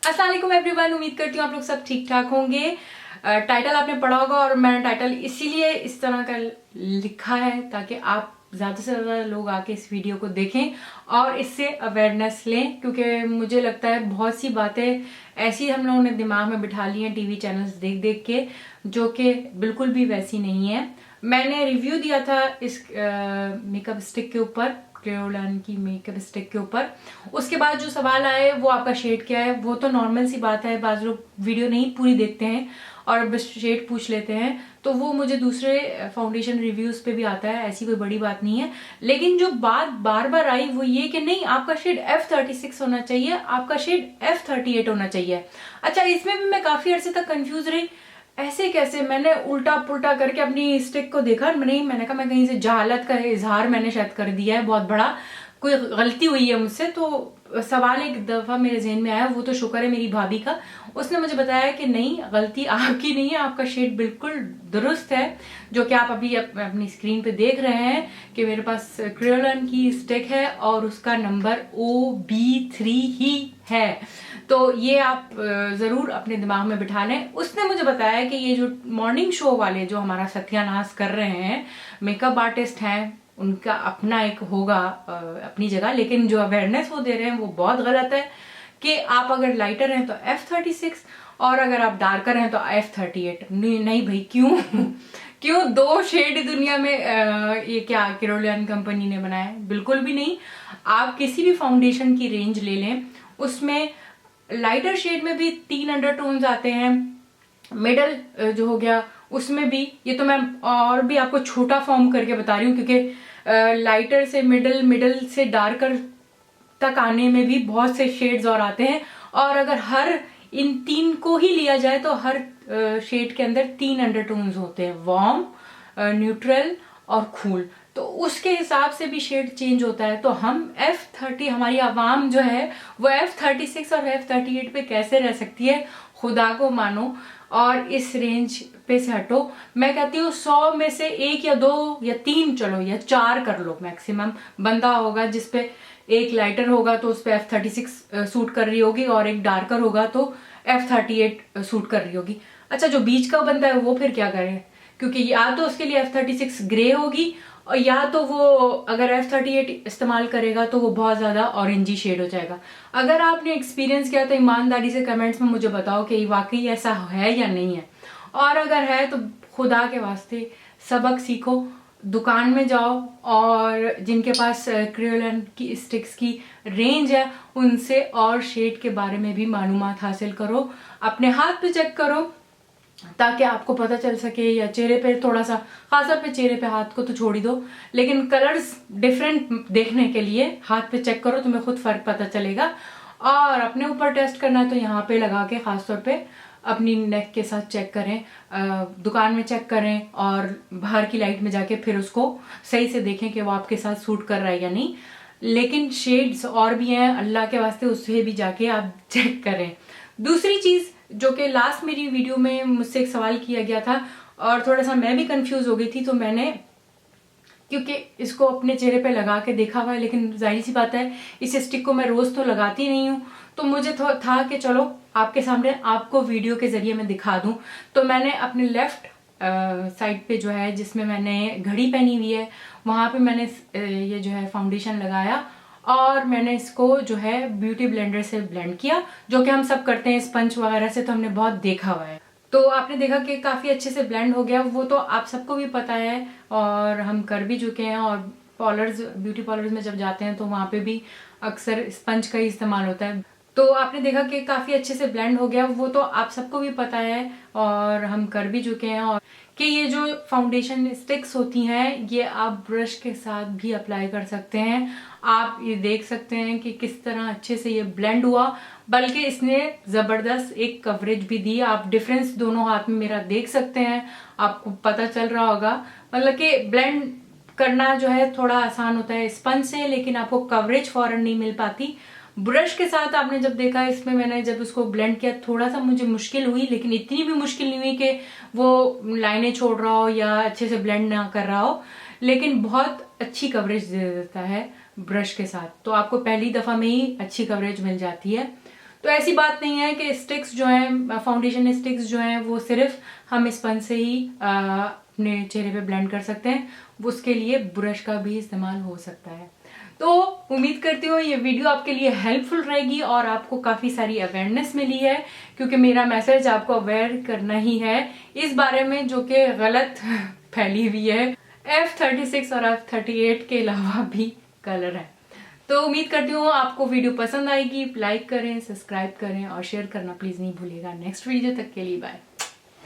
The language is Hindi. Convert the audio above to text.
अस्सलाम वालेकुम एवरीवन, उम्मीद करती हूँ आप लोग सब ठीक ठाक होंगे। टाइटल आपने पढ़ा होगा और मैंने टाइटल इसीलिए इस तरह का लिखा है ताकि आप ज़्यादा से ज़्यादा लोग आके इस वीडियो को देखें और इससे अवेयरनेस लें, क्योंकि मुझे लगता है बहुत सी बातें ऐसी हम लोगों ने दिमाग में बिठा ली हैं टीवी चैनल्स देख देख के, जो कि बिल्कुल भी वैसी नहीं है। मैंने रिव्यू दिया था इस मेकअप स्टिक के ऊपर, क्रेयोलन की मेकअप स्टिक के ऊपर। उसके बाद जो सवाल आए वो आपका शेड क्या है, वो तो नॉर्मल सी बात है, बाज लोग वीडियो नहीं पूरी देखते हैं और बस शेड पूछ लेते हैं, तो वो मुझे दूसरे फाउंडेशन रिव्यूज पे भी आता है, ऐसी कोई बड़ी बात नहीं है। लेकिन जो बात बार बार आई वो ये कि नहीं, आपका शेड F36 होना चाहिए, आपका शेड F38 होना चाहिए। अच्छा, इसमें भी मैं काफी अरसे तक कंफ्यूज रही, ऐसे कैसे। मैंने उल्टा पुल्टा करके अपनी स्टिक को देखा, मैंने कहा मैं कहीं से जहालत का इजहार मैंने शायद कर दिया है, बहुत बड़ा कोई गलती हुई है मुझसे। तो सवाल एक दफा मेरे जहन में आया, वो तो शुक्र है मेरी भाभी का, उसने मुझे बताया कि नहीं, गलती आपकी नहीं है, आपका शेड बिल्कुल दुरुस्त है। जो कि आप अभी अपनी स्क्रीन पे देख रहे हैं कि मेरे पास क्रेयोलन की स्टिक है और उसका नंबर OB3 ही है। तो ये आप जरूर अपने दिमाग में बिठा लें। उसने मुझे बताया कि ये जो मॉर्निंग शो वाले जो हमारा सत्यानाश कर रहे हैं, मेकअप आर्टिस्ट हैं, उनका अपना एक होगा अपनी जगह, लेकिन जो अवेयरनेस वो दे रहे हैं वो बहुत गलत है कि आप अगर लाइटर हैं तो F36 और अगर आप डार्कर हैं तो F38। नहीं भाई, क्यों क्यों दो शेड दुनिया में ये क्या क्रेयोलन कंपनी ने बनाया है? बिल्कुल भी नहीं। आप किसी भी फाउंडेशन की रेंज ले लें, उसमें लाइटर शेड में भी 3 अंडरटोन्स आते हैं, मिडल जो हो गया उसमें भी, ये तो मैं और भी आपको छोटा फॉर्म करके बता रही हूँ, क्योंकि लाइटर से मिडल, मिडल से डार्कर तक आने में भी बहुत से शेड्स और आते हैं। और अगर हर इन 3 को ही लिया जाए तो हर शेड के अंदर 3 अंडरटोन्स होते हैं, वार्म, न्यूट्रल और कूल। तो उसके हिसाब से भी शेड चेंज होता है। तो हम F30, हमारी आवाम जो है वो F36 और F38 पे कैसे रह सकती है? खुदा को मानो और इस रेंज पे से हटो। मैं कहती हूँ 100 में से 1 या 2 या 3, चलो या 4 कर लो मैक्सिमम। बंदा होगा जिसपे एक लाइटर होगा तो उस पे F36 सूट कर रही होगी और एक डार्कर होगा तो F38 सूट कर रही होगी। अच्छा, जो बीच का बंदा है वो फिर क्या करे? क्योंकि या तो उसके लिए F36 ग्रे होगी और या तो वो अगर F38 इस्तेमाल करेगा तो वो बहुत ज्यादा ऑरेंजी शेड हो जाएगा। अगर आपने एक्सपीरियंस किया तो ईमानदारी से कमेंट्स में मुझे बताओ कि वाकई ऐसा है या नहीं है, और अगर है तो खुदा के वास्ते सबक सीखो, दुकान में जाओ और जिनके पास क्रेयोलन की स्टिक्स की रेंज है उनसे और शेड के बारे में भी मालूमात हासिल करो, अपने हाथ पे चेक करो ताकि आपको पता चल सके, या चेहरे पे थोड़ा सा, खासतौर पे चेहरे पे, हाथ को तो छोड़ ही दो, लेकिन कलर्स डिफरेंट देखने के लिए हाथ पे चेक करो, तुम्हें खुद फर्क पता चलेगा। और अपने ऊपर टेस्ट करना है तो यहाँ पे लगा के खासतौर पे अपनी नेक के साथ चेक करें, दुकान में चेक करें और बाहर की लाइट में जाके फिर उसको सही से देखें कि वो आपके साथ सूट कर रहा है या नहीं। लेकिन शेड्स और भी हैं, अल्लाह के वास्ते उससे भी जाके आप चेक करें। दूसरी चीज जो कि लास्ट मेरी वीडियो में मुझसे एक सवाल किया गया था और थोड़ा सा मैं भी कंफ्यूज हो गई थी, तो मैंने, क्योंकि इसको अपने चेहरे पे लगा के देखा हुआ है, लेकिन जाहिर सी बात है इस स्टिक को मैं रोज तो लगाती नहीं हूँ, तो मुझे था कि चलो आपके सामने आपको वीडियो के जरिए मैं दिखा दूं। तो मैंने अपने लेफ्ट साइड पे जो है, जिसमें मैंने घड़ी पहनी हुई है, वहां पे मैंने ये जो है फाउंडेशन लगाया और मैंने इसको जो है ब्यूटी ब्लेंडर से ब्लेंड किया, जो कि हम सब करते हैं स्पंज वगैरह से, तो हमने बहुत देखा हुआ है। तो आपने देखा कि काफी अच्छे से ब्लेंड हो गया, वो तो आप सबको भी पता है और हम कर भी चुके हैं। और पार्लर्स, ब्यूटी पार्लर्स में जब जाते हैं तो वहां पे भी अक्सर स्पंज का ही इस्तेमाल होता है। तो आपने देखा कि काफी अच्छे से ब्लेंड हो गया, वो तो आप सबको भी पता है और हम कर भी चुके हैं। और कि ये जो फाउंडेशन स्टिक्स होती हैं ये आप ब्रश के साथ भी अप्लाई कर सकते हैं। आप ये देख सकते हैं कि किस तरह अच्छे से ये ब्लेंड हुआ, बल्कि इसने जबरदस्त एक कवरेज भी दी। आप डिफरेंस दोनों हाथ में मेरा देख सकते हैं, आपको पता चल रहा होगा। मतलब कि ब्लेंड करना जो है थोड़ा आसान होता है स्पंज से, लेकिन आपको कवरेज फौरन नहीं मिल पाती। ब्रश के साथ आपने जब देखा, इसमें मैंने जब उसको ब्लेंड किया थोड़ा सा मुझे मुश्किल हुई, लेकिन इतनी भी मुश्किल नहीं हुई कि वो लाइनें छोड़ रहा हो या अच्छे से ब्लेंड ना कर रहा हो, लेकिन बहुत अच्छी कवरेज दे देता है ब्रश के साथ। तो आपको पहली दफा में ही अच्छी कवरेज मिल जाती है। तो ऐसी बात नहीं है कि स्टिक्स जो हैं, फाउंडेशन स्टिक्स जो हैं, वो सिर्फ हम स्पंज से ही अपने चेहरे पे ब्लेंड कर सकते हैं, उसके लिए ब्रश का भी इस्तेमाल हो सकता है। तो उम्मीद करती हूँ ये वीडियो आपके लिए हेल्पफुल रहेगी और आपको काफ़ी सारी अवेयरनेस मिली है, क्योंकि मेरा मैसेज आपको अवेयर करना ही है इस बारे में जो कि गलत फैली हुई है। F36 और F38 के अलावा भी कलर है। तो उम्मीद करती हूँ आपको वीडियो पसंद आएगी। लाइक करें, सब्सक्राइब करें और शेयर करना प्लीज़ नहीं भूलिएगा। नेक्स्ट वीडियो तक के लिए बाय।